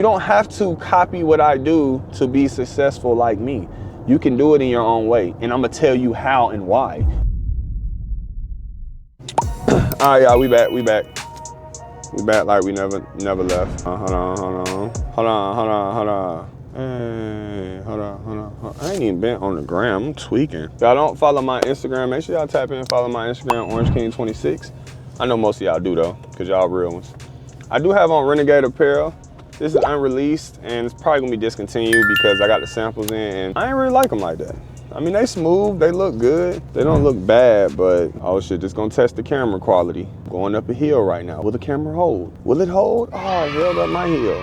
You don't have to copy what I do to be successful like me. You can do it in your own way, and I'm gonna tell you how and why. All right, y'all, we back. We back like we never left. Hold on. Hey, hold on. I ain't even been on the gram. I'm tweaking. Y'all don't follow my Instagram. Make sure y'all tap in and follow my Instagram, OrangeKing26. I know most of y'all do though, cause y'all real ones. I do have on Renegade apparel. This is unreleased and it's probably gonna be discontinued because I got the samples in and I ain't really like them like that. I mean, they smooth, they look good. They don't look bad, but oh shit, just gonna test the camera quality. Going up a hill right now. Will the camera hold? Will it hold? Oh, it held up my hill.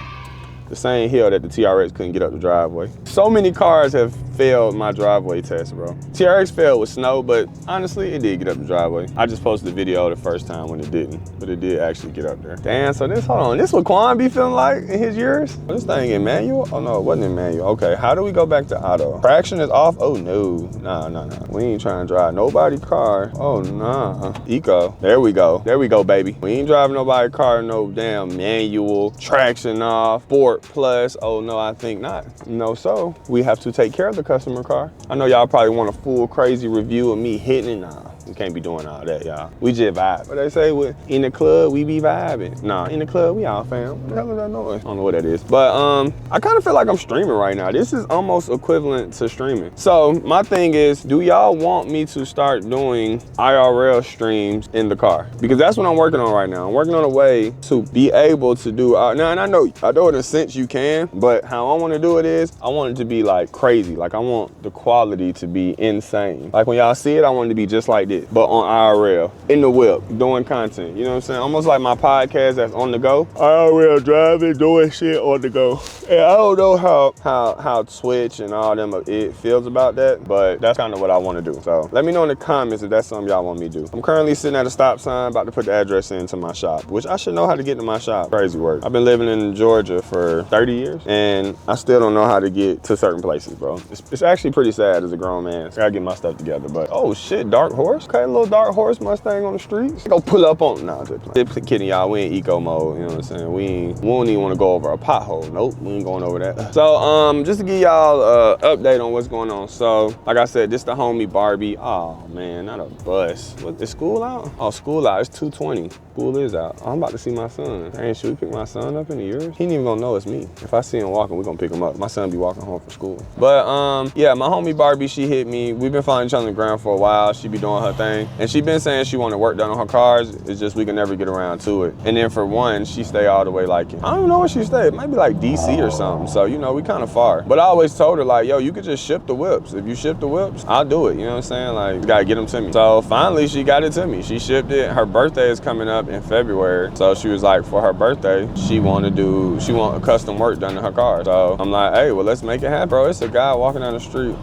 The same hill that the TRX couldn't get up the driveway. So many cars have failed my driveway test, bro. TRX failed with snow, but honestly, it did get up the driveway. I just posted the video the first time when it didn't, but it did actually get up there. Damn, so this, hold on, this what Quan be feeling like in his years? Oh, this thing in manual? Oh no, it wasn't in manual. Okay, how do we go back to auto? Traction is off? Oh no, nah. We ain't trying to drive nobody's car. Oh nah, eco. There we go, baby. We ain't driving nobody's car, no damn manual, traction off, sport plus. Oh no, I think not. No, so we have to take care of the customer car. I know y'all probably want a full crazy review of me hitting it. Nah, we can't be doing all that, y'all. We just vibe. But they say in the club, we be vibing. Nah, in the club, we all fam. What the hell is that noise? I don't know what that is. But I kind of feel like I'm streaming right now. This is almost equivalent to streaming. So my thing is, do y'all want me to start doing IRL streams in the car? Because that's what I'm working on right now. I'm working on a way to be able to do, now, and I know in a sense you can, but how I want to do it is, I want it to be like crazy. Like I want the quality to be insane. Like when y'all see it, I want it to be just like this, but on IRL, in the whip, doing content. You know what I'm saying? Almost like my podcast that's on the go. IRL driving, doing shit on the go. And I don't know how Twitch and all them it feels about that, but that's kind of what I want to do. So let me know in the comments if that's something y'all want me to do. I'm currently sitting at a stop sign, about to put the address into my shop, which I should know how to get to my shop. Crazy work. I've been living in Georgia for 30 years and I still don't know how to get to certain places, bro. It's actually pretty sad as a grown man. I gotta get my stuff together, but oh shit, dark horse. Okay, a little dark horse Mustang on the streets. Go pull up on, nah, just kidding y'all. We in eco mode, you know what I'm saying? We don't even want to go over a pothole. Nope, we ain't going over that. So just to give y'all an update on what's going on. So like I said, this the homie Barbie. Oh man, not a bus. What, is school out? Oh, school out, it's 2:20. School is out. Oh, I'm about to see my son. Hey, should we pick my son up in the years? He ain't even gonna know it's me. If I see him walking, we're gonna pick him up. My son be walking home from school. But yeah, my homie Barbie, she hit me. We've been following each other on the ground for a while. She be doing her thing. And she been saying she wanted work done on her cars. It's just we can never get around to it. And then for one, she stay all the way like, I don't know where she stay. It might be like DC or something. So, you know, we kind of far. But I always told her like, yo, you could just ship the whips. If you ship the whips, I'll do it. You know what I'm saying? Like, you gotta get them to me. So finally, she got it to me. She shipped it. Her birthday is coming up in February. So she was like, for her birthday, she want a custom work done to her car. So I'm like, hey, well, let's make it happen. Bro, it's a guy walking down the street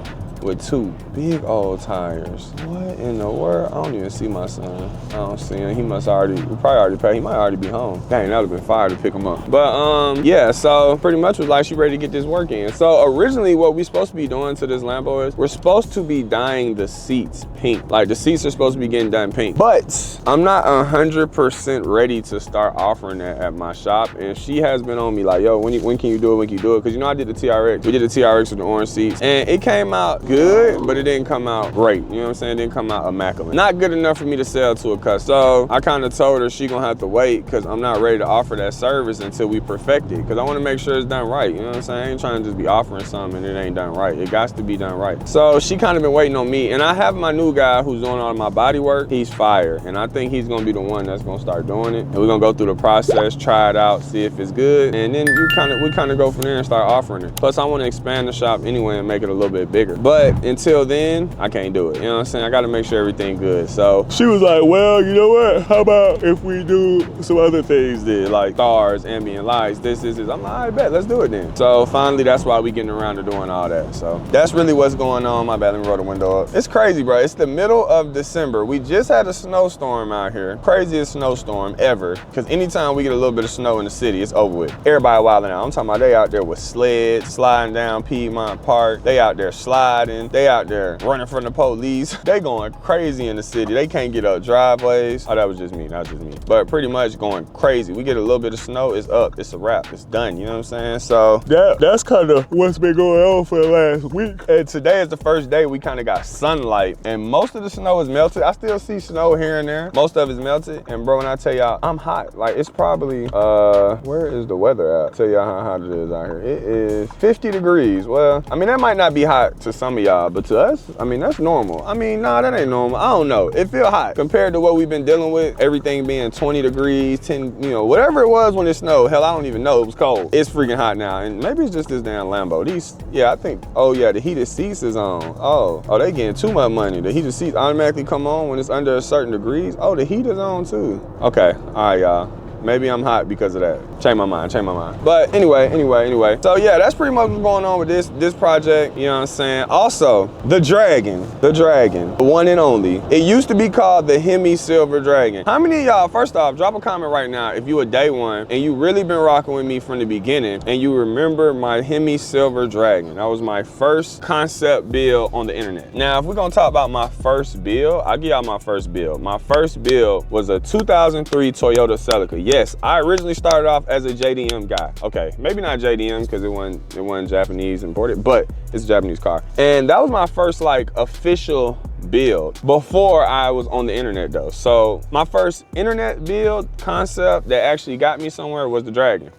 with two big old tires. What in the world? I don't even see my son. I don't see him. He must already, we probably already paid. He might already be home. Dang, that would've been fire to pick him up. But yeah, so pretty much was like, she ready to get this work in. So originally what we supposed to be doing to this Lambo is, we're supposed to be dyeing the seats pink. Like the seats are supposed to be getting done pink. But I'm not 100% ready to start offering that at my shop. And she has been on me like, yo, when can you do it? When can you do it? Cause you know, I did the TRX. We did the TRX with the orange seats and it came out good, but it didn't come out great. You know what I'm saying? It didn't come out immaculate. Not good enough for me to sell to a customer. So I kind of told her she gonna have to wait because I'm not ready to offer that service until we perfect it. Because I want to make sure it's done right. You know what I'm saying? I ain't trying to just be offering something and it ain't done right. It got to be done right. So she kind of been waiting on me. And I have my new guy who's doing all my body work. He's fire. And I think he's gonna be the one that's gonna start doing it. And we're gonna go through the process, try it out, see if it's good. And then we kind of go from there and start offering it. Plus I want to expand the shop anyway and make it a little bit bigger. But until then, I can't do it. You know what I'm saying? I got to make sure everything good. So she was like, well, you know what? How about if we do some other things then, like stars, ambient lights, this. I'm like, I bet, let's do it then. So finally, that's why we getting around to doing all that. So that's really what's going on. My bad, let me roll the window up. It's crazy, bro. It's the middle of December. We just had a snowstorm out here. Craziest snowstorm ever. Because anytime we get a little bit of snow in the city, it's over with. Everybody wilding out. I'm talking about they out there with sleds, sliding down Piedmont Park. They out there sliding. riding. They out there running from the police. They going crazy in the city. They can't get up driveways. Oh, that was just me. That was just me. But pretty much going crazy. We get a little bit of snow, it's up. It's a wrap. It's done. You know what I'm saying? So that's kind of what's been going on for the last week. And today is the first day we kind of got sunlight, and most of the snow is melted. I still see snow here and there. Most of it's melted. And bro, when I tell y'all, I'm hot. Like, it's probably, where is the weather at? Tell y'all how hot it is out here. It is 50 degrees. Well, I mean, that might not be hot to some of y'all, but to us, I mean, that's normal. I mean, nah, that ain't normal. I don't know. It feel hot compared to what we've been dealing with. Everything being 20 degrees, 10, you know, whatever it was when it snowed. Hell, I don't even know. It was cold. It's freaking hot now. And maybe it's just this damn Lambo. These, yeah, I think, oh yeah, the heated seats is on. Oh, they getting too much money. The heated seats automatically come on when it's under a certain degrees. Oh, the heat is on too. Okay, all right, y'all. Maybe I'm hot because of that. Change my mind. But anyway. So yeah, that's pretty much what's going on with this project, you know what I'm saying? Also, the Dragon, the one and only. It used to be called the Hemi Silver Dragon. How many of y'all, first off, drop a comment right now if you a day one and you really been rocking with me from the beginning and you remember my Hemi Silver Dragon. That was my first concept build on the internet. Now, if we're gonna talk about my first build, I'll give y'all my first build. My first build was a 2003 Toyota Celica. Yes, I originally started off as a JDM guy. Okay, maybe not JDM because it wasn't Japanese imported, but it's a Japanese car. And that was my first like official build before I was on the internet though. So my first internet build concept that actually got me somewhere was the Dragon.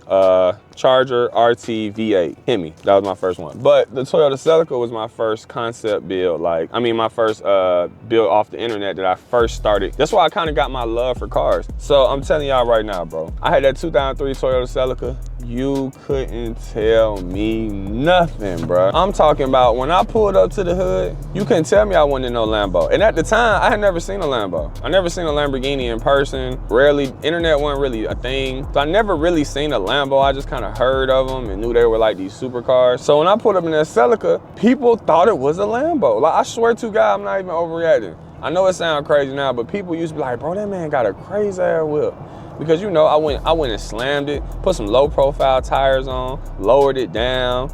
Charger RT V8 Hemi. That was my first one. But the Toyota Celica was my first concept build. Like, I mean, my first build off the internet that I first started. That's why I kind of got my love for cars. So I'm telling y'all right now, bro. I had that 2003 Toyota Celica. You couldn't tell me nothing, bro. I'm talking about when I pulled up to the hood, you couldn't tell me I wasn't in no Lambo. And at the time, I had never seen a Lambo. I never seen a Lamborghini in person. Rarely, internet wasn't really a thing. So I never really seen a Lambo. I just kind of heard of them and knew they were like these supercars. So when I pulled up in that Celica, people thought it was a Lambo. Like, I swear to God, I'm not even overreacting. I know it sounds crazy now, but people used to be like, bro, that man got a crazy ass whip. Because you know, I went and slammed it, put some low profile tires on, lowered it down.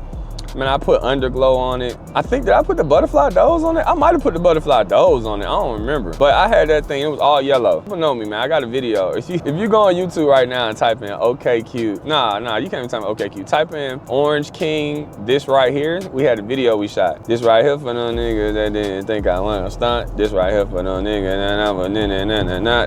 Man, I put underglow on it. I think, did I put the butterfly doors on it? I might have put the butterfly doors on it, I don't remember. But I had that thing, it was all yellow. People know me, man, I got a video. If you go on YouTube right now and type in OKQ, nah, you can't even type in OKQ. Type in Orange King, this right here. We had a video we shot. This right here for them niggas that didn't think I wanted to stunt. This right here for them niggas,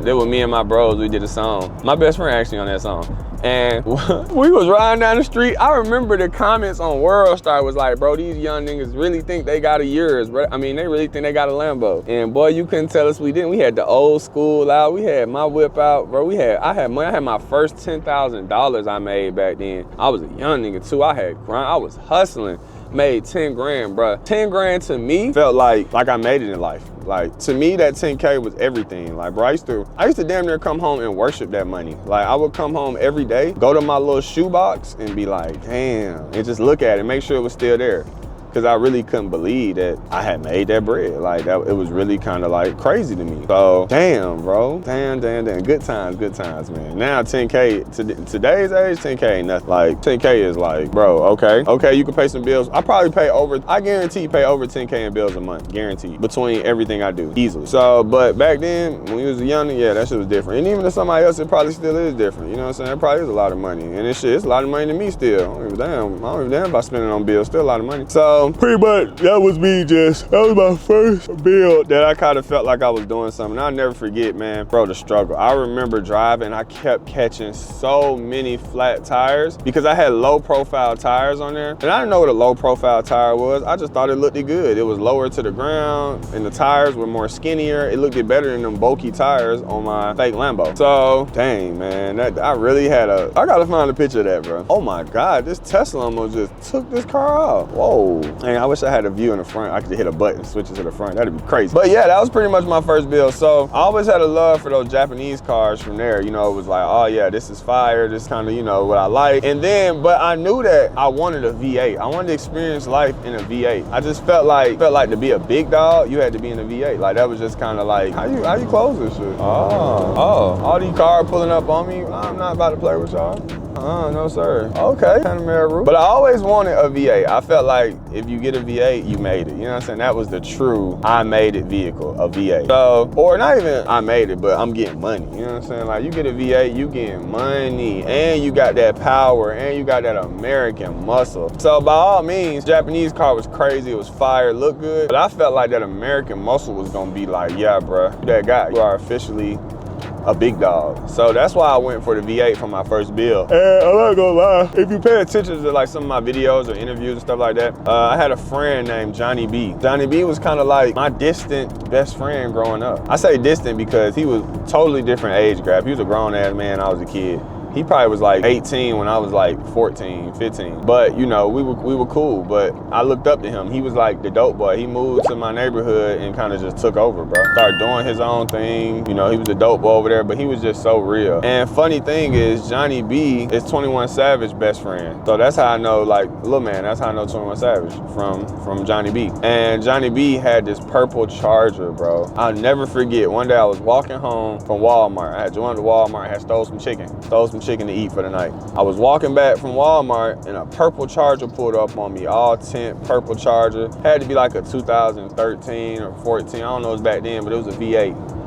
that was me and my bros, we did a song. My best friend actually on that song. And we was riding down the street. I remember the comments on Worldstar was like, bro, these young niggas really think they got a yours, bro. I mean, they really think they got a Lambo. And boy, you couldn't tell us we didn't. We had the old school out. We had my whip out, bro. I had money. I had my first $10,000 I made back then. I was a young nigga too. I was hustling. Made 10 grand, bro. 10 grand to me felt like I made it in life. Like, to me, that 10K was everything. Like, bro, I used to damn near come home and worship that money. Like, I would come home every day, go to my little shoebox and be like, damn, and just look at it, make sure it was still there. Because I really couldn't believe that I had made that bread. Like, it was really kind of like crazy to me. So, damn, bro. Damn. Good times, man. Now 10K, today's age, 10K ain't nothing. Like, 10K is like, bro, okay, you can pay some bills. I guarantee pay over 10K in bills a month, guaranteed, between everything I do, easily. So, but back then, when you was a young, yeah, that shit was different. And even to somebody else, it probably still is different. You know what I'm saying? It probably is a lot of money. And this shit, it's a lot of money to me still. I don't give a damn about spending on bills, still a lot of money. So, pretty much, that was my first build that I kind of felt like I was doing something. I'll never forget, man, bro, the struggle. I remember driving, I kept catching so many flat tires because I had low profile tires on there. And I didn't know what a low profile tire was. I just thought it looked good. It was lower to the ground and the tires were more skinnier. It looked better than them bulky tires on my fake Lambo. So, dang, man, I gotta find a picture of that, bro. Oh my God, this Tesla almost just took this car off. Whoa. Dang, I wish I had a view in the front. I could hit a button, switch it to the front. That'd be crazy. But yeah, that was pretty much my first build. So I always had a love for those Japanese cars from there. You know, it was like, oh yeah, this is fire. This kind of, you know, what I like. And then, but I knew that I wanted a V8. I wanted to experience life in a V8. I just felt like to be a big dog, you had to be in a V8. Like, that was just kind of like, how you close this shit? Oh, all these cars pulling up on me. I'm not about to play with y'all. No sir. Okay, Panamera roof. But I always wanted a V8. I felt like if if you get a V8, you made it. You know what I'm saying? That was the true I made it vehicle, a V8. So, or not even I made it, but I'm getting money. You know what I'm saying? Like, you get a V8, you getting money, and you got that power, and you got that American muscle. So by all means, Japanese car was crazy, it was fire, looked good, but I felt like that American muscle was gonna be like, yeah, bruh, that guy, you are officially a big dog. So that's why I went for the V8 for my first build. And I'm not gonna lie, if you pay attention to like some of my videos or interviews and stuff like that, I had a friend named Johnny B. Johnny B was kind of like my distant best friend growing up. I say distant because he was totally different age gap. He was a grown ass man, I was a kid. He probably was like 18 when I was like 14, 15. But you know, we were cool, but I looked up to him. He was like the dope boy. He moved to my neighborhood and kind of just took over, bro. Started doing his own thing. You know, he was the dope boy over there, but he was just so real. And funny thing is, Johnny B is 21 Savage best friend. So that's how I know, like, little man, that's how I know 21 Savage from Johnny B. And Johnny B had this purple Charger, bro. I'll never forget, one day I was walking home from Walmart. I had joined the Walmart, had stole some chicken to eat for the night. I was walking back from Walmart and a purple Charger pulled up on me, all tint purple Charger. Had to be like a 2013 or 14, I don't know, it was back then, but it was a V8.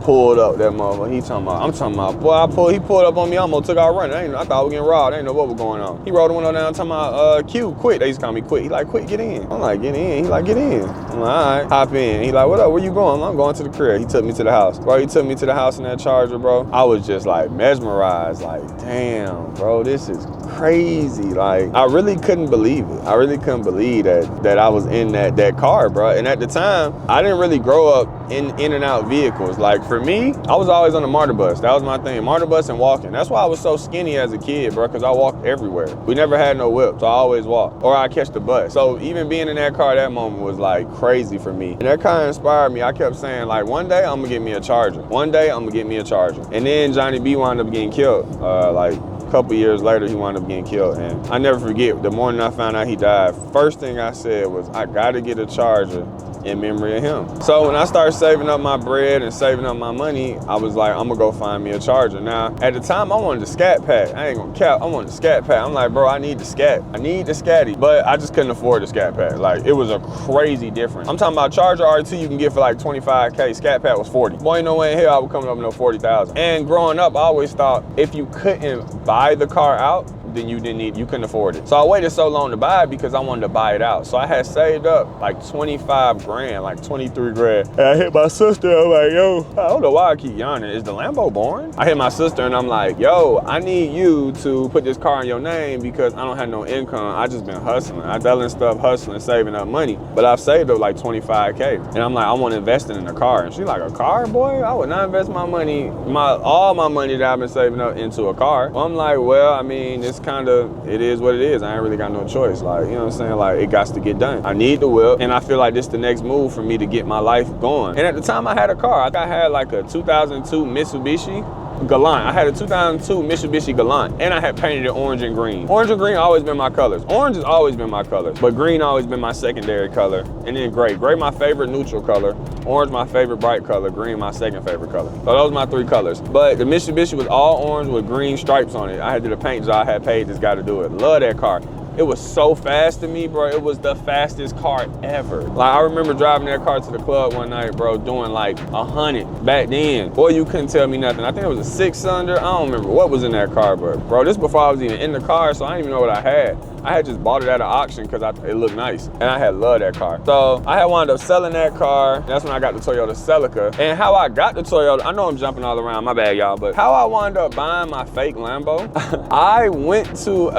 Pulled up that motherfucker. I'm talking about, boy, he pulled up on me, I almost took out running. I thought I was getting robbed, I didn't know what was going on. He rolled the window down, talking about, Q, quit. They used to call me Quit. He like, Quit, get in. I'm like, get in. He like, get in. I'm like, all right, hop in. He like, what up, where you going? I'm going to the crib. He took me to the house. Bro, he took me to the house in that Charger, bro. I was just like mesmerized, like, damn, bro, this is crazy. Like, I really couldn't believe it. I really couldn't believe that I was in that car, bro. And at the time, I didn't really grow up in and out vehicles. Like, for me, I was always on the MARTA bus. That was my thing, MARTA bus and walking. That's why I was so skinny as a kid, bro, because I walked everywhere. We never had no whip, so I always walked. Or I catch the bus. So even being in that car at that moment was like crazy for me. And that kind of inspired me. I kept saying, like, one day I'm gonna get me a Charger. One day I'm gonna get me a Charger. And then Johnny B wound up getting killed. Like, a couple years later, he wound up getting killed. And I never forget, the morning I found out he died, first thing I said was, I gotta get a Charger in memory of him. So when I started saving up my bread and saving up my money, I was like, I'm gonna go find me a Charger. Now, at the time, I wanted the Scat Pack. I ain't gonna cap, I wanted the Scat Pack. I'm like, bro, I need the Scat. I need the Scatty. But I just couldn't afford the Scat Pack. Like, it was a crazy difference. I'm talking about Charger R2 you can get for like 25K. Scat Pack was 40. Boy, ain't no way in hell I was coming up with no 40,000. And growing up, I always thought if you couldn't buy the car out, then you couldn't afford it. So I waited so long to buy it because I wanted to buy it out. So I had saved up like 25 grand, like 23 grand. And I hit my sister, I'm like, yo, I don't know why I keep yawning. Is the Lambo boring? I hit my sister and I'm like, yo, I need you to put this car in your name because I don't have no income. I just been hustling. I'm selling stuff, hustling, saving up money. But I've saved up like 25K. And I'm like, I want to invest in a car. And she's like, a car, boy? I would not invest my money, all my money that I've been saving up into a car. Well, I'm like, well, I mean, it's kind of, it is what it is. I ain't really got no choice. Like, you know what I'm saying? Like, it got to get done. I need the whip, and I feel like this the next move for me to get my life going. And at the time I had a car. I had like a 2002 Mitsubishi Galant. I had a 2002 Mitsubishi Galant, and I had painted it orange and green. Orange and green always been my colors. Orange has always been my colors, but green always been my secondary color. And then gray. Gray my favorite neutral color. Orange my favorite bright color. Green my second favorite color. So those are my three colors. But the Mitsubishi was all orange with green stripes on it. I had to do the paint job. I had paid this guy to do it. Love that car. It was so fast to me, bro. It was the fastest car ever. Like, I remember driving that car to the club one night, bro, doing like 100 back then. Boy, you couldn't tell me nothing. I think it was a 6-cylinder. I don't remember what was in that car, but bro, this before I was even in the car, so I didn't even know what I had. I had just bought it at an auction because it looked nice, and I had loved that car. So I had wound up selling that car. That's when I got the Toyota Celica. And how I got the Toyota, I know I'm jumping all around, my bad, y'all, but how I wound up buying my fake Lambo, I went to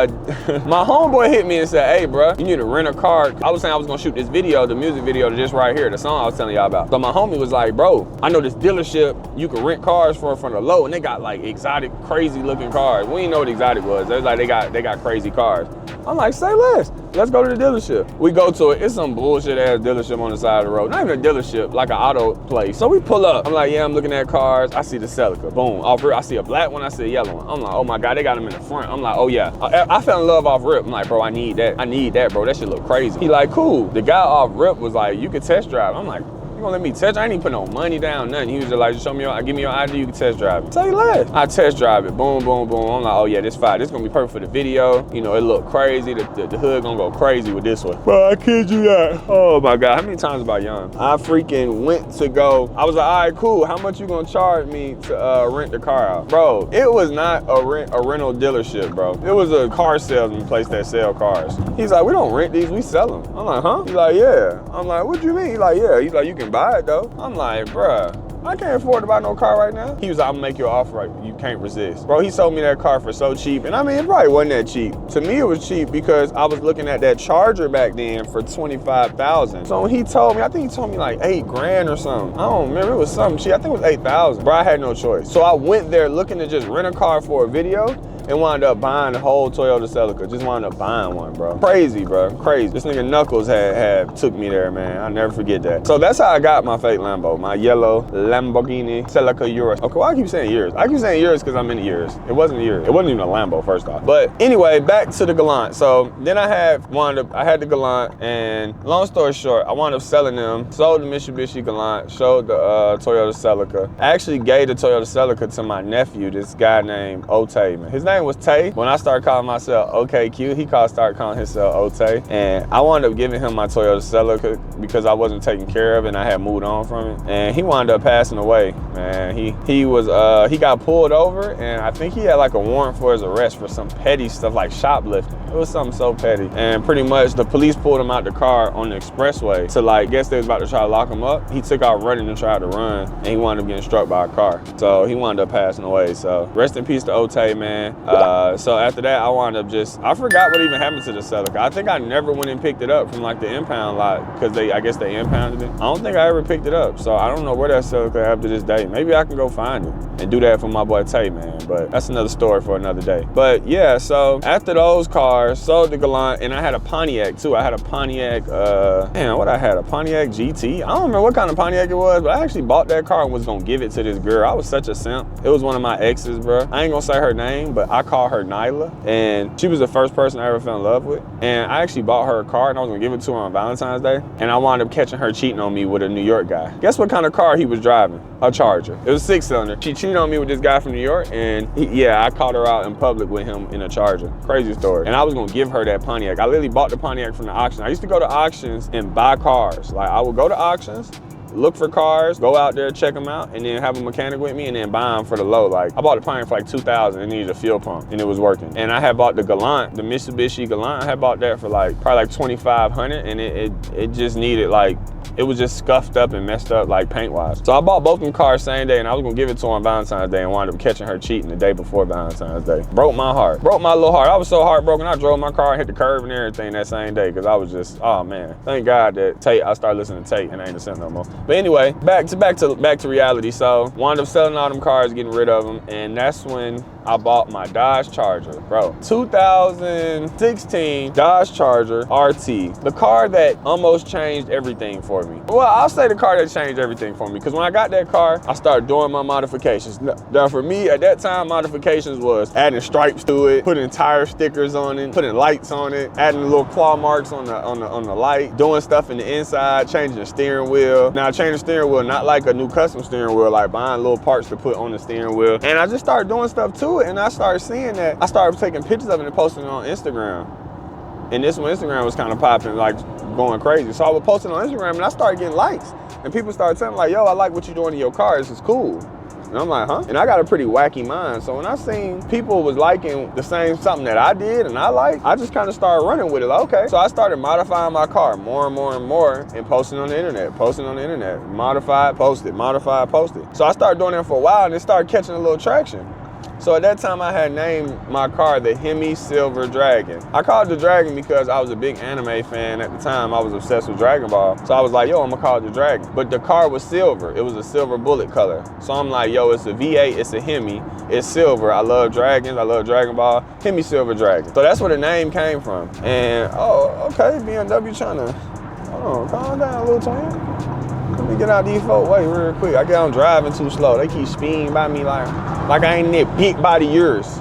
my homeboy hit me and said, hey, bro, you need to rent a car. I was saying I was gonna shoot this video, the music video to just right here, the song I was telling y'all about. So my homie was like, bro, I know this dealership you can rent cars for the low, and they got like exotic, crazy looking cars. We didn't know what exotic was. They was like, they got crazy cars. I'm like, say less. Let's go to the dealership. We go to it. It's some bullshit ass dealership on the side of the road. Not even a dealership, like an auto place. So we pull up. I'm like, yeah, I'm looking at cars. I see the Celica. Boom. Off rip, I see a black one. I see a yellow one. I'm like, oh my God, they got them in the front. I'm like, oh yeah. I fell in love off rip. I'm like, bro, I need that. I need that, bro. That shit look crazy. He like, cool. The guy off rip was like, you could test drive. I'm like, gonna let me test? I ain't even put no money down, nothing. He was just like, show me give me your ID, you can test drive it. Say less. I test drive it, boom, boom, boom. I'm like, oh yeah, this fine. This gonna be perfect for the video. You know, it look crazy. The hood gonna go crazy with this one. Bro, I kid you not. Oh my God, how many times have I young? I freaking went to go. I was like, all right, cool. How much you gonna charge me to rent the car out? Bro, it was not a rental dealership, bro. It was a car salesman place that sell cars. He's like, we don't rent these, we sell them. I'm like, huh? He's like, yeah. I'm like, what you mean? He's like, yeah. He's like, you can buy it though. I'm like, bruh, I can't afford to buy no car right now. He was like, I'm gonna make you an offer, right? You can't resist. Bro, he sold me that car for so cheap. And I mean, it probably wasn't that cheap. To me, it was cheap because I was looking at that Charger back then for $25,000. So when he told me, I think he told me like 8 grand or something. I don't remember, it was something cheap. I think it was 8,000. Bro, I had no choice. So I went there looking to just rent a car for a video and wound up buying the whole Toyota Celica. Just wound up buying one, bro. Crazy, bro, crazy. This nigga Knuckles had took me there, man. I'll never forget that. So that's how I got my fake Lambo, my yellow Lamborghini Celica Urus. Okay, why I keep saying Urus? I keep saying Urus because I'm in the Urus. It wasn't a Urus. It wasn't even a Lambo, first off. But anyway, back to the Galant. So then I had the Galant, and long story short, I wound up selling them, sold the Mitsubishi Galant, showed the Toyota Celica. I actually gave the Toyota Celica to my nephew, this guy named Otay, man. His name was Tay. When I started calling myself OKQ, he started calling himself Otay. And I wound up giving him my Toyota Celica because I wasn't taking care of it and I had moved on from it. And he wound up passing away, man. He got pulled over, and I think he had like a warrant for his arrest for some petty stuff like shoplifting. It was something so petty. And pretty much the police pulled him out the car on the expressway to like, guess they was about to try to lock him up. He took out running and tried to run, and he wound up getting struck by a car. So he wound up passing away. So rest in peace to Otay, man. So after that, I wound up I forgot what even happened to the Celica. I think I never went and picked it up from like the impound lot because I guess they impounded it. I don't think I ever picked it up. So I don't know where that Celica is after this day. Maybe I can go find it and do that for my boy Tay, man. But that's another story for another day. But yeah, so after those cars, sold the Galant, and I had a Pontiac too. I had a Pontiac, a Pontiac GT. I don't remember what kind of Pontiac it was, but I actually bought that car and was gonna give it to this girl. I was such a simp. It was one of my exes, bro. I ain't gonna say her name, but I call her Nyla, and she was the first person I ever fell in love with. And I actually bought her a car, and I was gonna give it to her on Valentine's Day, and I wound up catching her cheating on me with a New York guy. Guess what kind of car he was driving? A Charger. It was a 6-cylinder. She cheated on me with this guy from New York, and I caught her out in public with him in a Charger. Crazy story. And I was gonna give her that Pontiac. I literally bought the Pontiac from the auction. I used to go to auctions and buy cars. Like, I would go to auctions, look for cars, go out there, check them out, and then have a mechanic with me and then buy them for the low. Like, I bought the Pontiac for like $2,000 and needed a fuel pump, and it was working. And I had bought the Galant, the Mitsubishi Galant. I had bought that for like probably like $2,500, and it just needed like, it was just scuffed up and messed up like paint wise. So I bought both of them cars same day, and I was gonna give it to her on Valentine's Day and wound up catching her cheating the day before Valentine's Day. Broke my heart, broke my little heart. I was so heartbroken. I drove my car and hit the curb and everything that same day because I was just, oh man. Thank God that I started listening to Tate and I ain't a simp no more. But anyway, back to reality. So wound up selling all them cars, getting rid of them, and that's when I bought my Dodge Charger, bro. 2016 Dodge Charger RT, the car that almost changed everything for me. Well, I'll say the car that changed everything for me, because when I got that car, I started doing my modifications. Now for me, at that time, modifications was adding stripes to it, putting tire stickers on it, putting lights on it, adding little claw marks on the light, doing stuff in the inside, changing the steering wheel. Now I changed the steering wheel, not like a new custom steering wheel, like buying little parts to put on the steering wheel. And I just started doing stuff to it, and I started seeing that. I started taking pictures of it and posting it on Instagram. And this when Instagram was kind of popping, like going crazy. So I would post it on Instagram and I started getting likes. And people started telling me like, yo, I like what you're doing in your car, this is cool. And I'm like, huh? And I got a pretty wacky mind. So when I seen people was liking the same something that I did and I like, I just kind of started running with it. Like, okay. So I started modifying my car more and more and more and posting on the internet, modify, post it, modify, post it. So I started doing that for a while and it started catching a little traction. So at that time I had named my car the Hemi Silver Dragon. I called it the Dragon because I was a big anime fan at the time. I was obsessed with Dragon Ball. So I was like, yo, I'm gonna call it the Dragon. But the car was silver. It was a silver bullet color. So I'm like, yo, it's a V8, it's a Hemi, it's silver. I love dragons, I love Dragon Ball. Hemi Silver Dragon. So that's where the name came from. And, oh, okay, BMW trying to, hold on, calm down, little twin. Let me get out these folk way real quick. I get on driving too slow. They keep speeding by me like I ain't in that big body yours.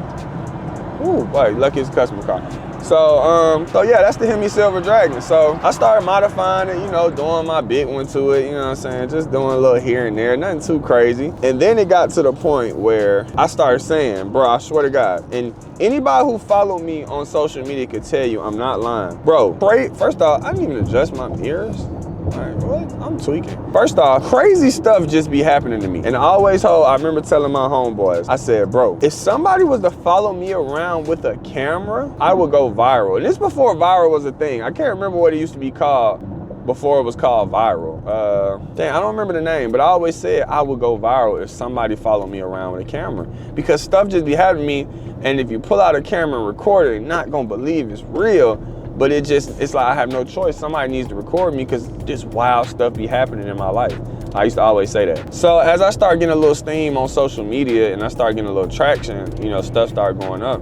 Ooh, boy, lucky it's a customer car. So yeah, that's the Hemi Silver Dragon. So I started modifying it, you know, doing my big one to it, you know what I'm saying? Just doing a little here and there, nothing too crazy. And then it got to the point where I started saying, bro, I swear to God, and anybody who followed me on social media could tell you I'm not lying. Bro, first off, I didn't even adjust my mirrors. Like, what? I'm tweaking. First off, crazy stuff just be happening to me. And I remember telling my homeboys, I said, bro, if somebody was to follow me around with a camera, I would go viral. And this before viral was a thing. I can't remember what it used to be called before it was called viral. I don't remember the name, but I always said I would go viral if somebody followed me around with a camera. Because stuff just be happening to me, and if you pull out a camera and record it, you're not gonna believe it's real. But it's like I have no choice. Somebody needs to record me because this wild stuff be happening in my life. I used to always say that. So as I started getting a little steam on social media and I started getting a little traction, you know, stuff started going up,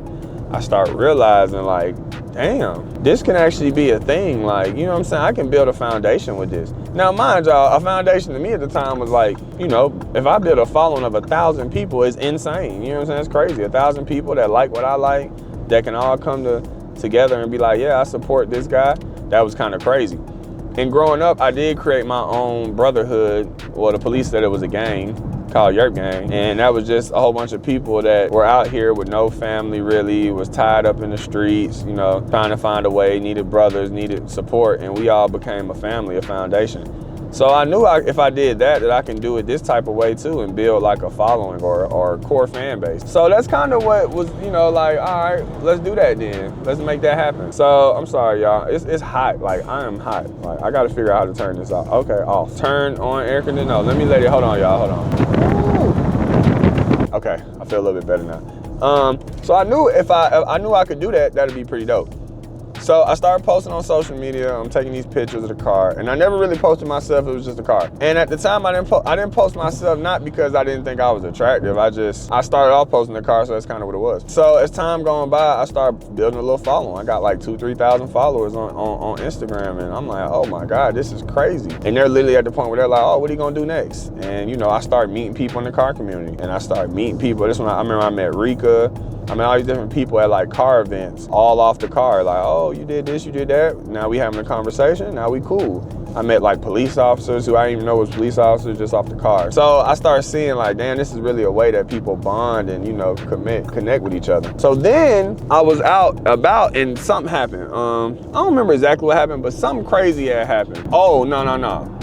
I started realizing like, damn, this can actually be a thing. Like, you know what I'm saying? I can build a foundation with this. Now, mind y'all, a foundation to me at the time was like, you know, if I build a following of 1,000 people, it's insane. You know what I'm saying? It's crazy. 1,000 people that like what I like, that can all come together and be like, yeah, I support this guy. That was kind of crazy. And growing up, I did create my own brotherhood. Well, the police said it was a gang called Yerp Gang. And that was just a whole bunch of people that were out here with no family really, was tied up in the streets, you know, trying to find a way, needed brothers, needed support. And we all became a family, a foundation. So I knew if I did that I can do it this type of way too and build like a following or a core fan base. So that's kind of what was, you know, like, all right, let's do that then. Let's make that happen. So I'm sorry, y'all. It's hot. Like, I am hot. Like, I got to figure out how to turn this off. Okay, off. Turn on air conditioning. No, let me let it. Hold on, y'all. Hold on. Okay, I feel a little bit better now. So I knew if I knew I could do that, that'd be pretty dope. So I started posting on social media. I'm taking these pictures of the car, and I never really posted myself. It was just a car. And at the time, I didn't post myself not because I didn't think I was attractive. I started off posting the car, so that's kind of what it was. So as time going by, I started building a little following. I got like 2,000-3,000 followers on Instagram, and I'm like, oh my God, this is crazy. And they're literally at the point where they're like, oh, what are you gonna do next? And you know, I started meeting people in the car community, and I started meeting people. This one, I remember I met Rika. I mean, all these different people at like car events, all off the car. Like, oh, you did this, you did that. Now we having a conversation, now we cool. I met like police officers who I didn't even know was police officers just off the car. So I started seeing like, damn, this is really a way that people bond and, you know, connect with each other. So then I was out about and something happened. I don't remember exactly what happened, but something crazy had happened. Oh, no.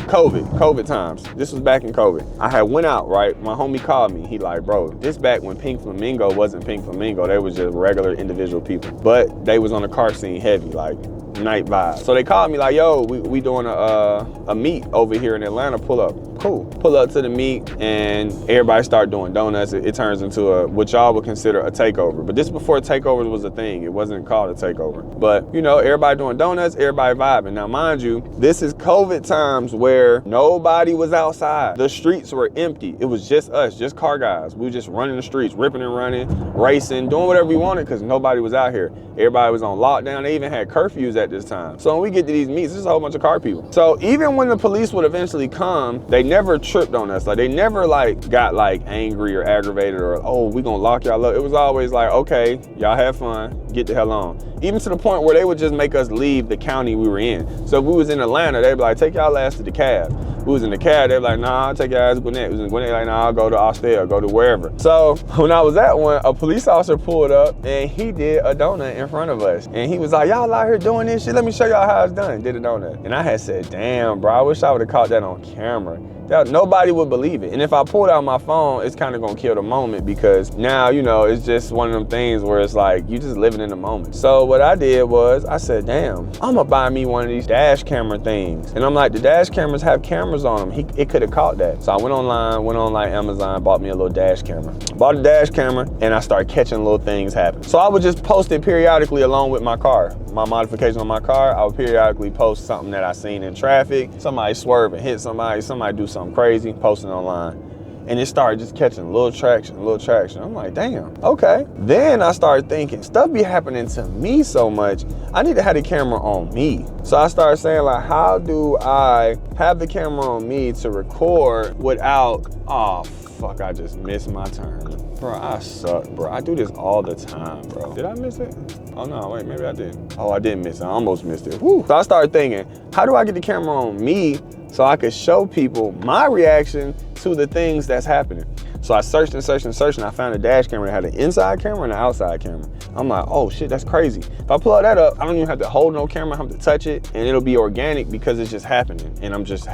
COVID times. This was back in COVID. I had went out, right? My homie called me. He like, bro, this back when Pink Flamingo wasn't Pink Flamingo. They was just regular individual people. But they was on the car scene heavy, like night vibe. So they called me like, yo, we doing a meet over here in Atlanta, pull up. Cool. Pull up to the meet and everybody start doing donuts. It turns into what y'all would consider a takeover. But this before takeovers was a thing. It wasn't called a takeover. But you know, everybody doing donuts, everybody vibing. Now mind you, this is COVID times where nobody was outside. The streets were empty. It was just us, just car guys. We were just running the streets, ripping and running, racing, doing whatever we wanted because nobody was out here. Everybody was on lockdown. They even had curfews at this time. So when we get to these meets, there's a whole bunch of car people. So even when the police would eventually come, they never tripped on us. Like they never like got like angry or aggravated or, oh, we gonna lock y'all up. It was always like, okay, y'all have fun, get the hell on. Even to the point where they would just make us leave the county we were in. So if we was in Atlanta, they'd be like, take y'all ass to the cab. We was in the cab, they'd be like, nah, I'll take your ass to Gwinnett. We was in Gwinnett, like, nah, I'll go to Austell, go to wherever. So when I was at one, a police officer pulled up and he did a donut in front of us. And he was like, y'all out here doing this shit? Let me show y'all how it's done. Did a donut. And I had said, damn, bro, I wish I would have caught that on camera. Nobody would believe it. And if I pulled out my phone, it's kind of gonna kill the moment because now, you know, it's just one of them things where it's like, you just living in the moment. So what I did was, I said, damn, I'm gonna buy me one of these dash camera things. And I'm like, the dash cameras have cameras on them. It could have caught that. So I went online, went on like Amazon, bought me a little dash camera. Bought a dash camera and I started catching little things happen. So I would just post it periodically along with my car. My modification on my car, I would periodically post something that I seen in traffic. Somebody swerve and hit somebody do something crazy, posting online. And it started just catching little traction. I'm like, damn, okay. Then I started thinking, stuff be happening to me so much, I need to have the camera on me. So I started saying like, how do I have the camera on me to record without, oh, fuck, I just missed my turn. Bro, I suck, bro. I do this all the time, bro. Did I miss it? Oh no, wait, maybe I didn't. Oh, I didn't miss it, I almost missed it. Woo. So I started thinking, how do I get the camera on me so I could show people my reaction to the things that's happening? So I searched and searched and searched, and I found a dash camera that had an inside camera and an outside camera. I'm like, oh shit, that's crazy. If I plug that up, I don't even have to hold no camera, I have to touch it, and it'll be organic because it's just happening. And I just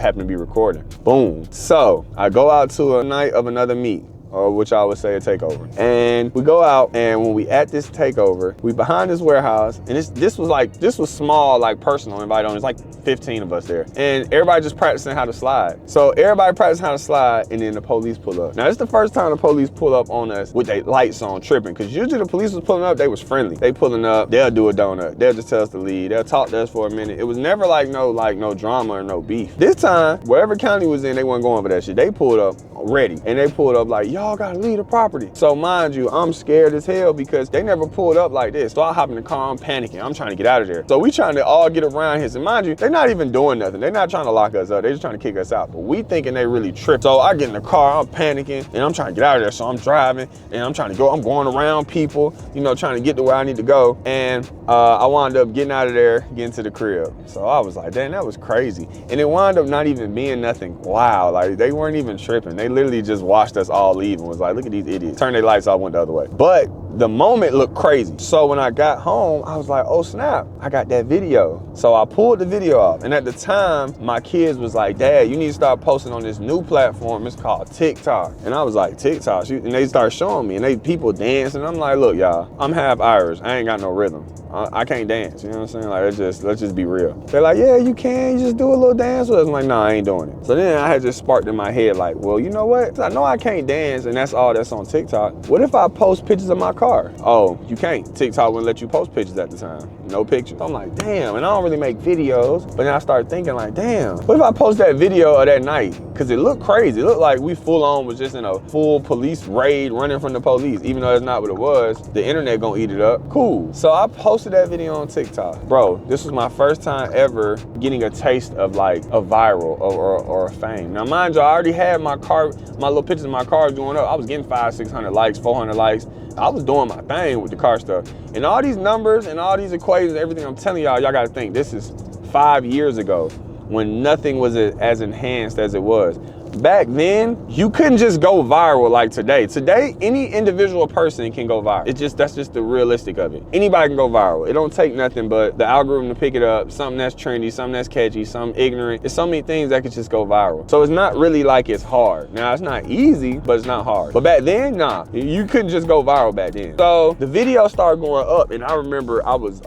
happen to be recording. Boom. So I go out to a night of another meet, or which I would say a takeover. And we go out, and when we at this takeover, we behind this warehouse, and this was small, like personal invite only. It's like 15 of us there. And everybody just practicing how to slide. So everybody practicing how to slide, and then the police pull up. Now it's the first time the police pull up on us with their lights on tripping, because usually the police was pulling up, they was friendly. They pulling up, they'll do a donut, they'll just tell us to leave, they'll talk to us for a minute. It was never like no drama or no beef. This time, wherever county was in, they weren't going for that shit. They pulled up ready, and they pulled up like, y'all gotta leave the property. So mind you, I'm scared as hell because they never pulled up like this. So I hop in the car, I'm panicking, I'm trying to get out of there. So we trying to all get around here. And mind you, they're not even doing nothing. They're not trying to lock us up, they're just trying to kick us out. But we thinking they really tripped. So I get in the car, I'm panicking, and I'm trying to get out of there. So I'm driving, and I'm trying to go, I'm going around people, you know, trying to get to where I need to go. And I wound up getting out of there, getting to the crib. So I was like, dang, that was crazy. And it wound up not even being nothing wow. Like, they weren't even tripping. They literally just watched us all leave and was like, look at these idiots. Turned their lights off, went the other way. But the moment looked crazy. So when I got home, I was like, oh snap, I got that video. So I pulled the video off. And at the time, my kids was like, Dad, you need to start posting on this new platform. It's called TikTok. And I was like, TikTok? And they start showing me, and they people dancing. I'm like, look, y'all, I'm half Irish. I ain't got no rhythm. I can't dance, you know what I'm saying? Like, let's just be real. They're like, yeah, you can, you just do a little dance with us. I'm like, nah, I ain't doing it. So then I had just sparked in my head like, well, you know what? I know I can't dance, and that's all that's on TikTok. What if I post pictures of my car? Oh, you can't. TikTok wouldn't let you post pictures at the time. No pictures. So I'm like, damn, and I don't really make videos. But then I started thinking like, damn, what if I post that video of that night? Cause it looked crazy. It looked like we full on was just in a full police raid running from the police, even though that's not what it was. The internet gonna eat it up. Cool. So I posted that video on TikTok. Bro, this was my first time ever getting a taste of like a viral or a fame. Now mind you, I already had my little pictures of my cars going up. I was getting 500, 600 likes, 400 likes. I was doing my thing with the car stuff. And all these numbers and all these equations, everything I'm telling y'all gotta think, this is 5 years ago when nothing was as enhanced as it was. Back then, you couldn't just go viral like today. Today, any individual person can go viral. That's just the realistic of it. Anybody can go viral. It don't take nothing but the algorithm to pick it up, something that's trendy, something that's catchy, something ignorant. There's so many things that could just go viral. So it's not really like it's hard. Now, it's not easy, but it's not hard. But back then, nah, you couldn't just go viral back then. So the video started going up, and I remember I was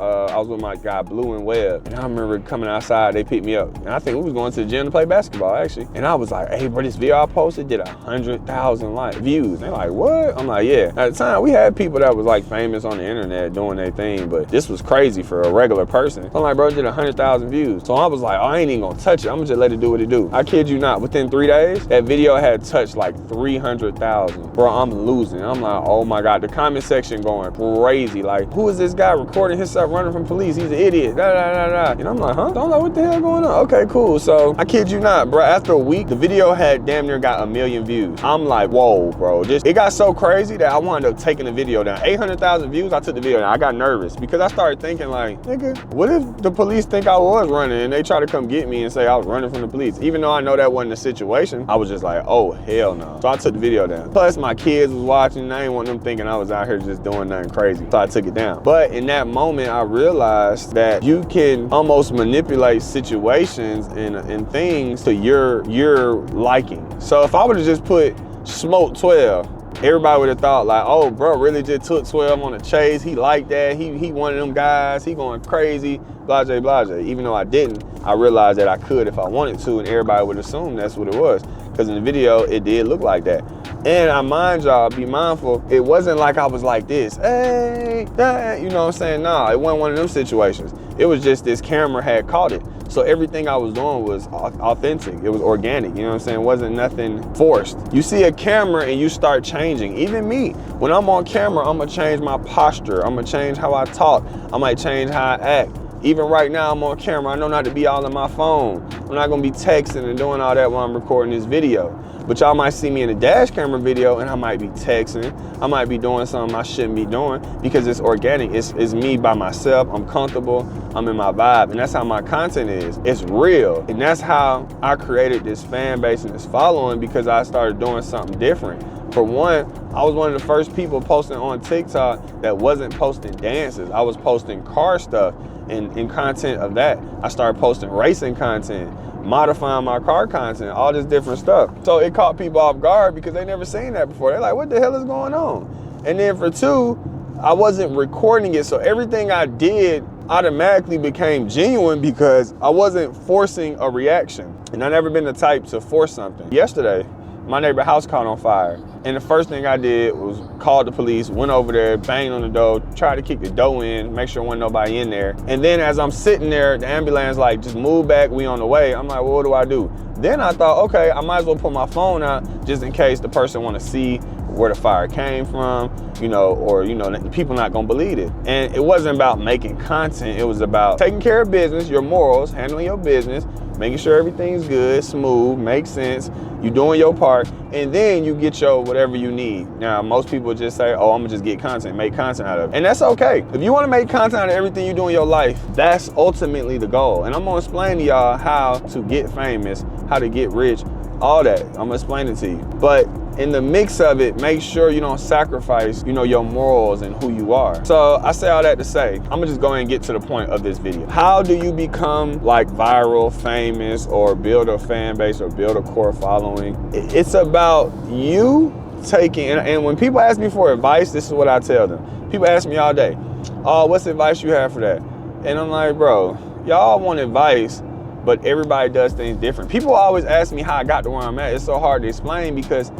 with my guy Blue and Webb, and I remember coming outside, they picked me up, and I think we was going to the gym to play basketball actually. And I was like, hey, bro, this video I posted did 100,000 views. They're like, what? I'm like, yeah. At the time, we had people that was like famous on the internet doing their thing, but this was crazy for a regular person. I'm like, bro, it did 100,000 views. So I was like, oh, I ain't even gonna touch it. I'm gonna just let it do what it do. I kid you not, within 3 days, that video had touched like 300,000. Bro, I'm losing. I'm like, oh my God, the comment section going crazy. Like, who is this guy recording himself running from police? He's an idiot. Da, da, da, da. And I'm like, huh? I'm like, what the hell going on? Okay, cool. So I kid you not, bro, after a week, the video had damn near got 1 million views. I'm like, whoa, bro. It got so crazy that I wound up taking the video down. 800,000 views, I took the video down. I got nervous because I started thinking like, nigga, what if the police think I was running and they try to come get me and say I was running from the police? Even though I know that wasn't the situation, I was just like, oh, hell no. So I took the video down. Plus my kids was watching, and I didn't want them thinking I was out here just doing nothing crazy. So I took it down. But in that moment, I realized that you can almost manipulate situations and things to your liking. So if I would have just put smoke 12, everybody would have thought like, oh, bro really just took 12 on a chase. He liked that. He one of them guys. He going crazy, blase, blase. Even though I didn't, I realized that I could if I wanted to, and everybody would assume that's what it was. Because in the video, it did look like that. And I mind y'all, be mindful, it wasn't like I was like this, hey, that, you know what I'm saying? Nah, it wasn't one of them situations. It was just this camera had caught it. So everything I was doing was authentic. It was organic, you know what I'm saying? It wasn't nothing forced. You see a camera and you start changing. Even me, when I'm on camera, I'm gonna change my posture. I'm gonna change how I talk. I might change how I act. Even right now, I'm on camera. I know not to be all on my phone. I'm not gonna be texting and doing all that while I'm recording this video. But y'all might see me in a dash camera video and I might be texting. I might be doing something I shouldn't be doing because it's organic. It's me by myself. I'm comfortable. I'm in my vibe. And that's how my content is. It's real. And that's how I created this fan base and this following, because I started doing something different. For one, I was one of the first people posting on TikTok that wasn't posting dances. I was posting car stuff and content of that. I started posting racing content, modifying my car content, all this different stuff. So it caught people off guard because they never seen that before. They're like, what the hell is going on? And then for two, I wasn't recording it. So everything I did automatically became genuine because I wasn't forcing a reaction. And I've never been the type to force something. Yesterday, my neighbor's house caught on fire. And the first thing I did was call the police, went over there, banged on the door, tried to kick the door in, make sure there wasn't nobody in there. And then as I'm sitting there, the ambulance like, just move back, we on the way. I'm like, well, what do I do? Then I thought, okay, I might as well put my phone out just in case the person want to see where the fire came from, you know, or, you know, people not gonna believe it. And it wasn't about making content. It was about taking care of business, your morals, handling your business, making sure everything's good, smooth, makes sense, you doing your part, and then you get your whatever you need. Now, most people just say, oh, I'm gonna just get content, make content out of it. And that's okay. If you wanna make content out of everything you do in your life, that's ultimately the goal. And I'm gonna explain to y'all how to get famous, how to get rich, all that. I'm gonna explain it to you. But in the mix of it, make sure you don't sacrifice, you know, your morals and who you are. So I say all that to say, I'm gonna just go ahead and get to the point of this video. How do you become like viral, famous, or build a fan base or build a core following? It's about you taking, and when people ask me for advice, this is what I tell them. People ask me all day, oh, what's the advice you have for that? And I'm like, bro, y'all want advice, but everybody does things different. People always ask me how I got to where I'm at. It's so hard to explain because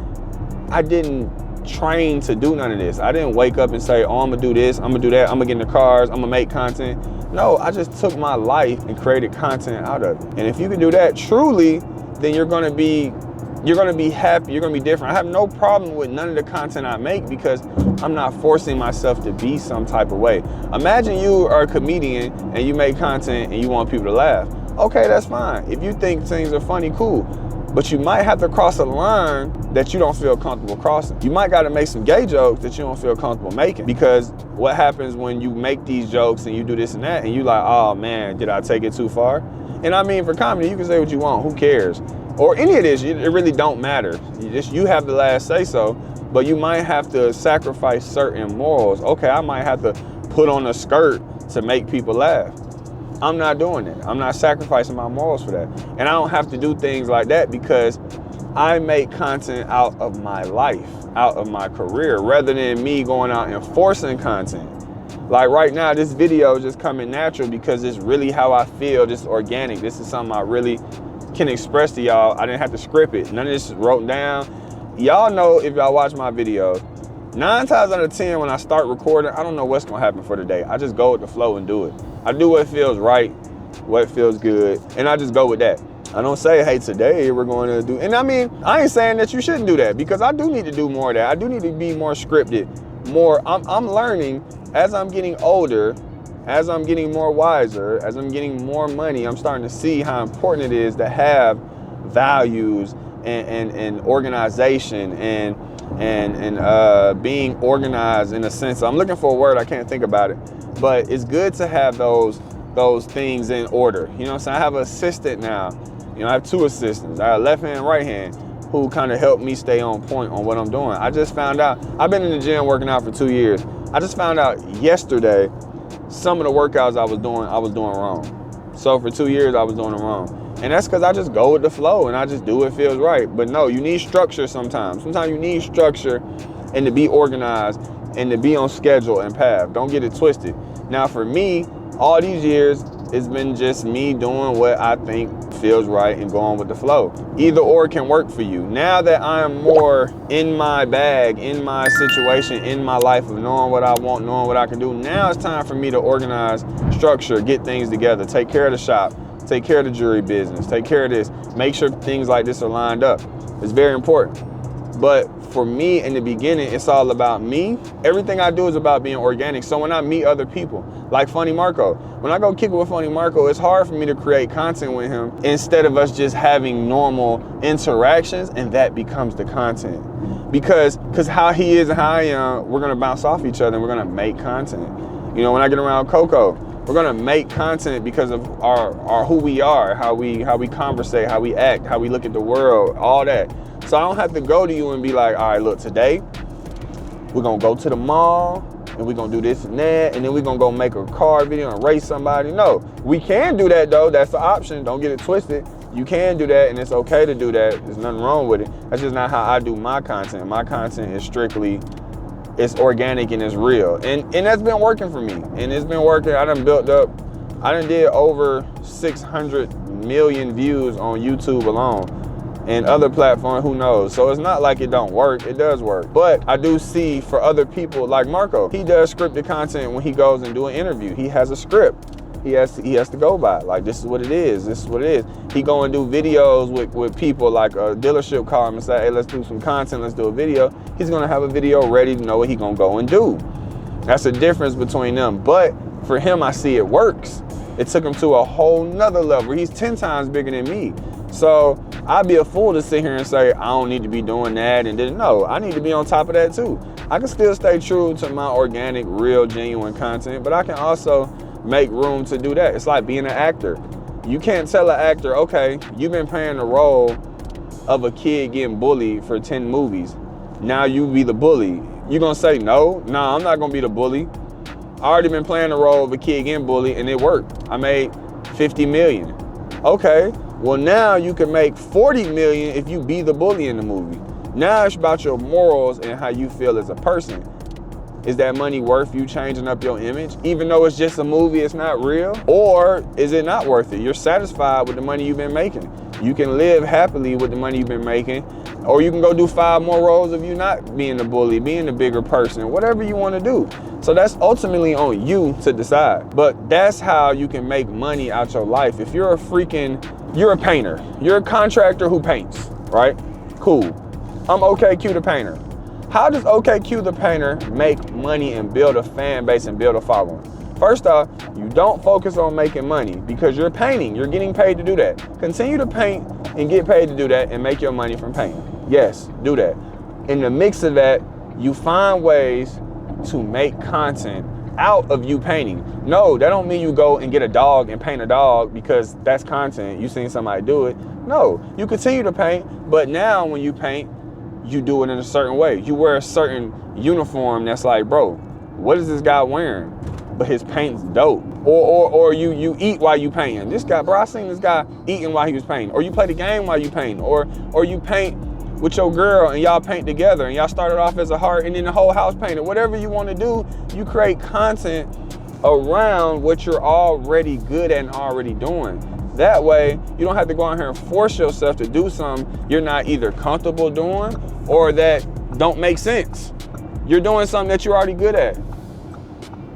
I didn't train to do none of this. I didn't wake up and say, oh, I'm gonna do this, I'm gonna do that, I'm gonna get in the cars, I'm gonna make content. No, I just took my life and created content out of it. And if you can do that truly, then you're gonna be happy, you're gonna be different. I have no problem with none of the content I make because I'm not forcing myself to be some type of way. Imagine you are a comedian and you make content and you want people to laugh. Okay, that's fine. If you think things are funny, cool. But you might have to cross a line that you don't feel comfortable crossing. You might gotta make some gay jokes that you don't feel comfortable making, because what happens when you make these jokes and you do this and that and you like, oh man, did I take it too far? And I mean, for comedy, you can say what you want, who cares? Or any of this, it really don't matter. You have the last say so, but you might have to sacrifice certain morals. Okay, I might have to put on a skirt to make people laugh. I'm not doing that. I'm not sacrificing my morals for that. And I don't have to do things like that because I make content out of my life, out of my career, rather than me going out and forcing content. Like right now, this video is just coming natural because it's really how I feel. This is organic. This is something I really can express to y'all. I didn't have to script it. None of this is wrote down. Y'all know, if y'all watch my videos, 9 times out of 10 when I start recording, I don't know what's gonna happen for the day. I just go with the flow and do it. I do what feels right, what feels good, and I just go with that. I don't say, hey, today we're going to do, and I mean, I ain't saying that you shouldn't do that, because I do need to do more of that. I do need to be more scripted, more. I'm learning as I'm getting older, as I'm getting more wiser, as I'm getting more money, I'm starting to see how important it is to have values and organization and being organized, in a sense. I'm looking for a word, I can't think about it, but it's good to have those things in order. You know what I'm saying? I have an assistant now. You know, I have 2 assistants. I have left hand, right hand, who kind of help me stay on point on what I'm doing. I just found out, I've been in the gym working out for 2 years. I just found out yesterday some of the workouts I was doing wrong. So for 2 years I was doing them wrong. And that's because I just go with the flow and I just do what feels right. But no, you need structure sometimes. Sometimes you need structure and to be organized and to be on schedule and path. Don't get it twisted. Now for me, all these years, it's been just me doing what I think feels right and going with the flow. Either or can work for you. Now that I am more in my bag, in my situation, in my life of knowing what I want, knowing what I can do, now it's time for me to organize, structure, get things together, take care of the shop, take care of the jewelry business, take care of this, make sure things like this are lined up. It's very important. But for me, in the beginning, it's all about me. Everything I do is about being organic. So when I meet other people, like Funny Marco, when I go kick it with Funny Marco, it's hard for me to create content with him instead of us just having normal interactions, and that becomes the content. Because how he is and how I am, we're gonna bounce off each other and we're gonna make content. You know, when I get around Coco, we're gonna make content because of our who we are, how we conversate, how we act, how we look at the world, all that. So I don't have to go to you and be like, all right, look, today we're gonna go to the mall and we're gonna do this and that, and then we're gonna go make a car video and race somebody. No, we can do that though. That's the option. Don't get it twisted. You can do that, and it's okay to do that. There's nothing wrong with it. That's just not how I do my content. My content is strictly, it's organic and it's real. And that's been working for me. And it's been working. I done did over 600 million views on YouTube alone. And other platforms, who knows? So it's not like it don't work, it does work. But I do see for other people, like Marco, he does scripted content when he goes and do an interview. He has a script. He has to go by. Like, this is what it is, this is what it is. He go and do videos with people, like a dealership call him and say, hey, let's do some content, let's do a video. He's gonna have a video ready to know what he gonna go and do. That's the difference between them. But for him, I see it works. It took him to a whole nother level. He's 10 times bigger than me. So I'd be a fool to sit here and say, I don't need to be doing that. And then, no, I need to be on top of that too. I can still stay true to my organic, real, genuine content, but I can also make room to do that. It's like being an actor. You can't tell an actor, okay, you've been playing the role of a kid getting bullied for 10 movies. Now you be the bully. You gonna say, no, I'm not gonna be the bully. I already been playing the role of a kid getting bullied and it worked. I made 50 million. Okay. Well, now you can make 40 million if you be the bully in the movie. Now it's about your morals and how you feel as a person. Is that money worth you changing up your image? Even though it's just a movie, it's not real? Or is it not worth it? You're satisfied with the money you've been making. You can live happily with the money you've been making, or you can go do 5 more roles of you not being the bully, being the bigger person, whatever you want to do. So that's ultimately on you to decide. But that's how you can make money out your life. If you're you're a painter, you're a contractor who paints, right? Cool. I'm OKQ the painter. How does OKQ the painter make money and build a fan base and build a following? First off, you don't focus on making money because you're painting. You're getting paid to do that. Continue to paint and get paid to do that and make your money from painting. Yes, do that. In the mix of that, you find ways to make content out of you painting. No, that don't mean you go and get a dog and paint a dog because that's content. You seen somebody do it. No, you continue to paint, but now when you paint, you do it in a certain way. You wear a certain uniform that's like, bro, what is this guy wearing? But his paint's dope. Or you eat while you painting. This guy, bro, I seen this guy eating while he was painting. Or you play the game while you painting. Or you paint with your girl and y'all paint together and y'all started off as a heart and then the whole house painted. Whatever you want to do, you create content around what you're already good at and already doing. That way, you don't have to go out here and force yourself to do something you're not either comfortable doing or that don't make sense. You're doing something that you're already good at.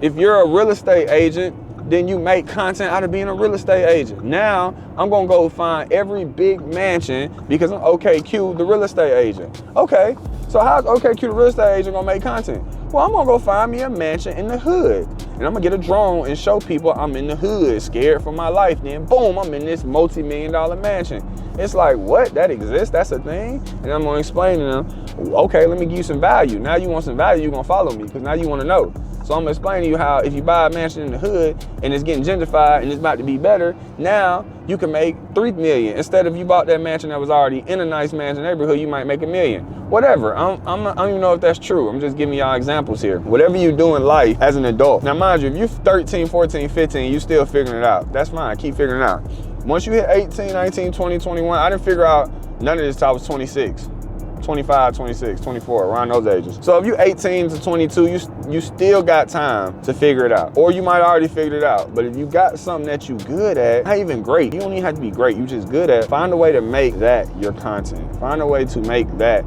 If you're a real estate agent, then you make content out of being a real estate agent. Now, I'm gonna go find every big mansion because I'm OKQ, the real estate agent. Okay, so how's OKQ, the real estate agent, gonna make content? Well, I'm gonna go find me a mansion in the hood. And I'm gonna get a drone and show people I'm in the hood, scared for my life. Then boom, I'm in this multi-million-dollar mansion. It's like, what? That exists? That's a thing? And I'm gonna explain to them, okay, let me give you some value. Now you want some value, you're gonna follow me because now you wanna know. So I'm gonna explain to you how if you buy a mansion in the hood and it's getting gentrified and it's about to be better, now you can make 3 million. Instead of you bought that mansion that was already in a nice mansion neighborhood, you might make 1 million. Whatever, I don't even know if that's true. I'm just giving y'all examples here. Whatever you do in life as an adult. Now mind you, if you're 13, 14, 15, you still figuring it out. That's fine, keep figuring it out. Once you hit 18, 19, 20, 21, I didn't figure out none of this till I was 26. 25, 26, 24, around those ages. So if you're 18 to 22, you still got time to figure it out. Or you might already figured it out. But if you got something that you good at, not even great, you don't even have to be great, you just good at, find a way to make that your content. Find a way to make that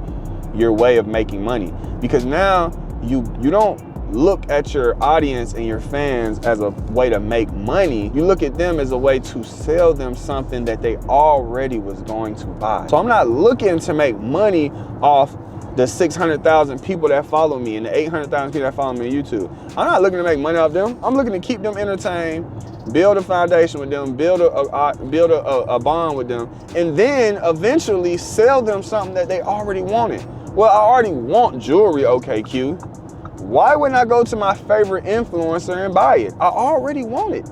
your way of making money. Because now you don't look at your audience and your fans as a way to make money. You look at them as a way to sell them something that they already was going to buy. So I'm not looking to make money off the 600,000 people that follow me and the 800,000 people that follow me on YouTube. I'm not looking to make money off them. I'm looking to keep them entertained, build a foundation with them, build a bond with them, and then eventually sell them something that they already wanted. Well, I already want jewelry, OKQ. Why wouldn't I go to my favorite influencer and buy it? I already want it.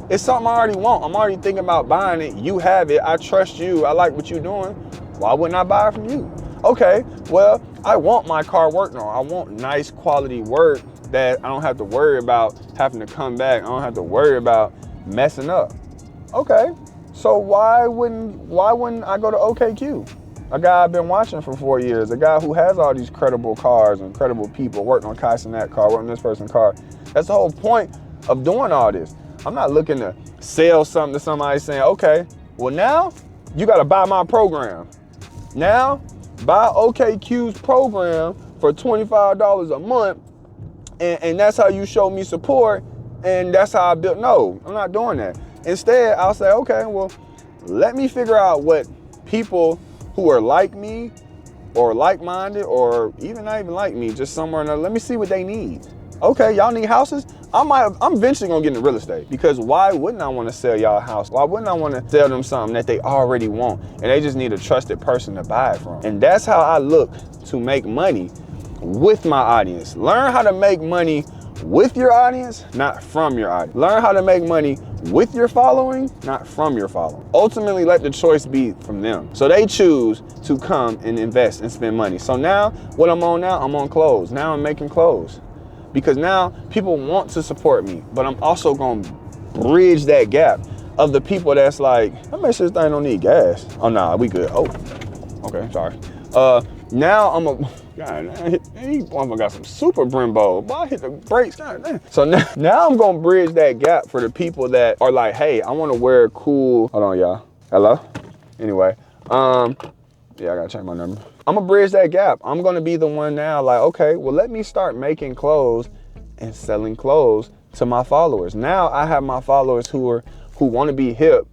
It's something I already want. I'm already thinking about buying it. You have it. I trust you. I like what you're doing. Why wouldn't I buy it from you? Okay, well, I want my car work now. I want nice quality work that I don't have to worry about having to come back. I don't have to worry about messing up. Okay, so why wouldn't I go to OKQ? A guy I've been watching for 4 years, a guy who has all these credible cars and credible people, working on Kai's and that car, working on this person's car. That's the whole point of doing all this. I'm not looking to sell something to somebody saying, okay, well now you gotta buy my program. Now, buy OKQ's program for $25 a month, and that's how you show me support, and that's how I build. No, I'm not doing that. Instead, I'll say, okay, well, let me figure out what people who are like me or like-minded or even not even like me, just somewhere or another, let me see what they need. Okay, y'all need houses? I'm eventually gonna get into real estate, because why wouldn't I wanna sell y'all a house? Why wouldn't I wanna sell them something that they already want and they just need a trusted person to buy it from? And that's how I look to make money with my audience. Learn how to make money with your audience, not from your audience. Learn how to make money with your following, not from your following. Ultimately, let the choice be from them. So they choose to come and invest and spend money. So now, what I'm on now, I'm on clothes. Now I'm making clothes. Because now people want to support me, but I'm also gonna bridge that gap of the people that's like, I make sure this thing don't need gas. Oh, nah, we good. Oh, okay, sorry. Now I'm a, God, he got some super Brembo. Boy, I hit the brakes, God damn. So now I'm gonna bridge that gap for the people that are like, hey, I wanna wear cool, hold on y'all, hello? Anyway, yeah, I gotta change my number. I'm gonna bridge that gap. I'm gonna be the one now like, okay, well, let me start making clothes and selling clothes to my followers. Now I have my followers who wanna be hip,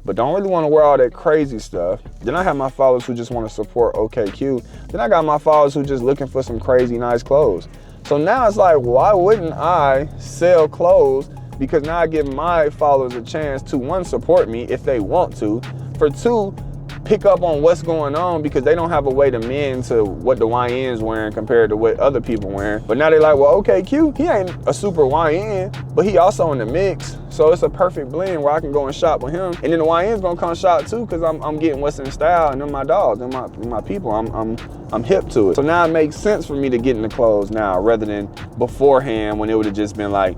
but don't really want to wear all that crazy stuff. Then I have my followers who just want to support OKQ. Then I got my followers who just looking for some crazy nice clothes. So now it's like, why wouldn't I sell clothes? Because now I give my followers a chance to, one, support me if they want to, for two, pick up on what's going on, because they don't have a way to mend to what the YN's wearing compared to what other people wearing. But now they're like, well, OKQ, he ain't a super YN, but he also in the mix. So it's a perfect blend where I can go and shop with him. And then the YN's gonna come shop too, because I'm getting what's in style, and they're my dogs, they're my people. I'm hip to it. So now it makes sense for me to get in the clothes now, rather than beforehand when it would have just been like,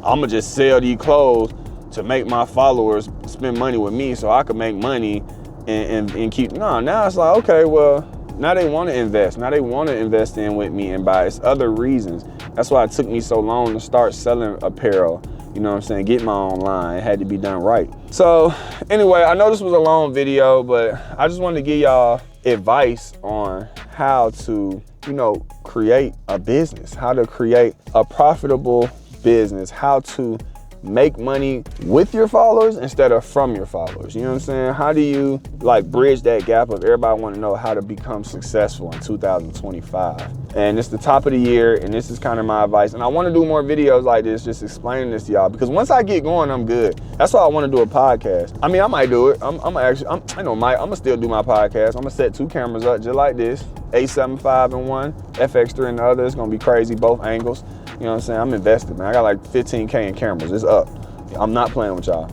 I'm gonna just sell these clothes to make my followers spend money with me so I could make money and keep, no, now it's like, okay, well, now they want to invest. Now they want to invest in with me and buy. It's other reasons. That's why it took me so long to start selling apparel. You know what I'm saying? Get my own line. It had to be done right. So anyway, I know this was a long video, but I just wanted to give y'all advice on how to, you know, create a business, how to create a profitable business, how to make money with your followers instead of from your followers. You know what I'm saying? How do you like bridge that gap of everybody want to know how to become successful in 2025? And it's the top of the year, and this is kind of my advice. And I want to do more videos like this, just explaining this to y'all, because once I get going, I'm good. That's why I want to do a podcast. I mean, I might do it. I'm gonna still do my podcast. I'm gonna set 2 cameras up just like this, A75 in one, FX3 in the other. It's gonna be crazy, both angles. You know what I'm saying? I'm invested, man. I got like 15K in cameras. It's up. I'm not playing with y'all.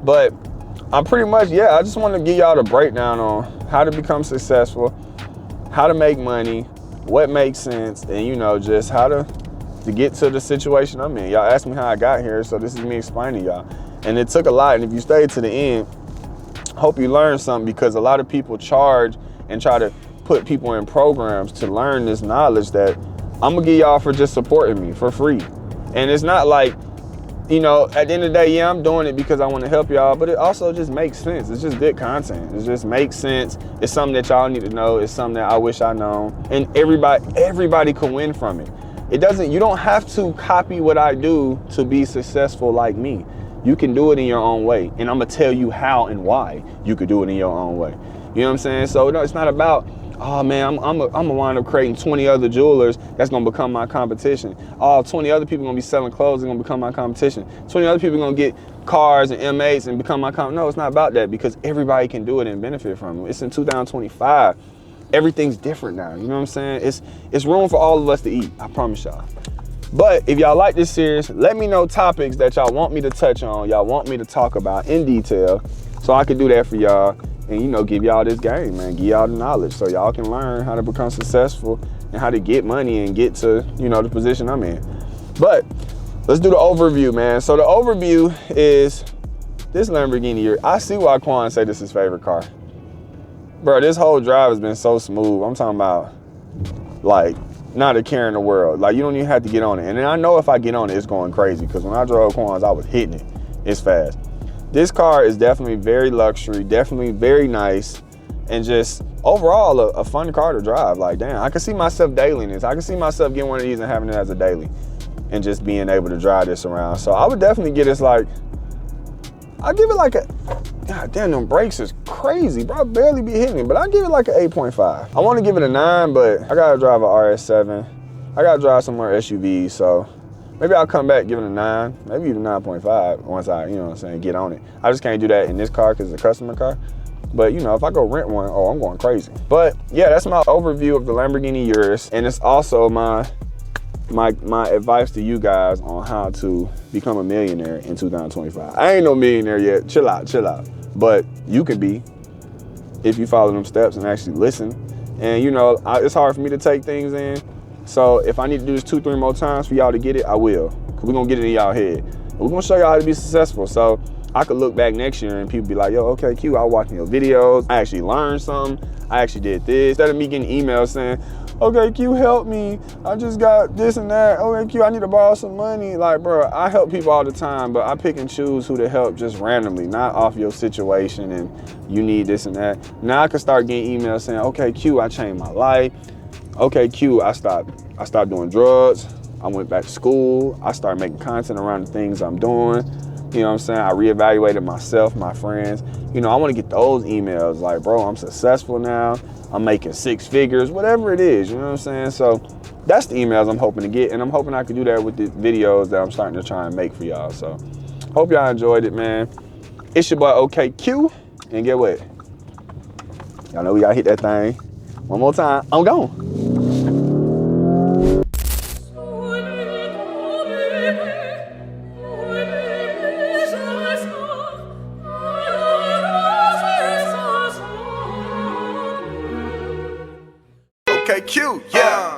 But I'm pretty much, yeah, I just want to give y'all the breakdown on how to become successful, how to make money, what makes sense, and, you know, just how to get to the situation I'm in. Y'all asked me how I got here, so this is me explaining y'all. And it took a lot, and if you stayed to the end, hope you learned something, because a lot of people charge and try to put people in programs to learn this knowledge that I'm gonna give y'all for just supporting me for free. And it's not like, you know, at the end of the day, yeah, I'm doing it because I want to help y'all, but it also just makes sense. It's just good content. It just makes sense. It's something that y'all need to know. It's something that I wish I known. And everybody can win from it. You don't have to copy what I do to be successful like me. You can do it in your own way. And I'm gonna tell you how and why you could do it in your own way. You know what I'm saying? So no, it's not about, oh man, I'm gonna wind up creating 20 other jewelers that's gonna become my competition. Oh, 20 other people gonna be selling clothes, they're gonna become my competition. 20 other people gonna get cars and M8s and become my competition. No, it's not about that, because everybody can do it and benefit from it. It's in 2025. Everything's different now, you know what I'm saying? It's room for all of us to eat, I promise y'all. But if y'all like this series, let me know topics that y'all want me to touch on, y'all want me to talk about in detail, so I can do that for y'all. And, you know, give y'all this game, man, give y'all the knowledge so y'all can learn how to become successful and how to get money and get to, you know, the position I'm in. But let's do the overview, man. So the overview is this Lamborghini here. I see why Quan said this is his favorite car. Bro, this whole drive has been so smooth. I'm talking about, like, not a care in the world. Like, you don't even have to get on it. And then I know if I get on it, it's going crazy, because when I drove Quan's, I was hitting it. It's fast. This car is definitely very luxury, definitely very nice, and just overall a fun car to drive. Like, damn, I can see myself daily in this. I can see myself getting one of these and having it as a daily and just being able to drive this around. So I would definitely get this, like, I'll give it like a, god damn, them brakes is crazy, bro. I barely be hitting it, but I'll give it like an 8.5. I want to give it a 9, but I gotta drive a RS7. I gotta drive some more SUVs, so maybe I'll come back, give it a 9, maybe even 9.5 once I, you know what I'm saying, get on it. I just can't do that in this car because it's a customer car. But, you know, if I go rent one, oh, I'm going crazy. But yeah, that's my overview of the Lamborghini Urus. And it's also my advice to you guys on how to become a millionaire in 2025. I ain't no millionaire yet, chill out. But you can be if you follow them steps and actually listen. And, you know, it's hard for me to take things in. So if I need to do this 2-3 more times for y'all to get it, I will. Cause we're gonna get it in y'all head. We're gonna show y'all how to be successful. So I could look back next year and people be like, yo, OKQ, I was watching your videos. I actually learned something. I actually did this. Instead of me getting emails saying, OKQ, help me. I just got this and that. OKQ, I need to borrow some money. Like, bro, I help people all the time, but I pick and choose who to help just randomly, not off your situation and you need this and that. Now I can start getting emails saying, OKQ, I changed my life. OKQ, I stopped doing drugs. I went back to school. I started making content around the things I'm doing. You know what I'm saying? I reevaluated myself, my friends. You know, I want to get those emails like, bro, I'm successful now. I'm making 6 figures, whatever it is, you know what I'm saying? So that's the emails I'm hoping to get, and I'm hoping I can do that with the videos that I'm starting to try and make for y'all. So hope y'all enjoyed it, man. It's your boy OKQ, and get what? Y'all know we gotta hit that thing. One more time, I'm gone. OKQ, yeah.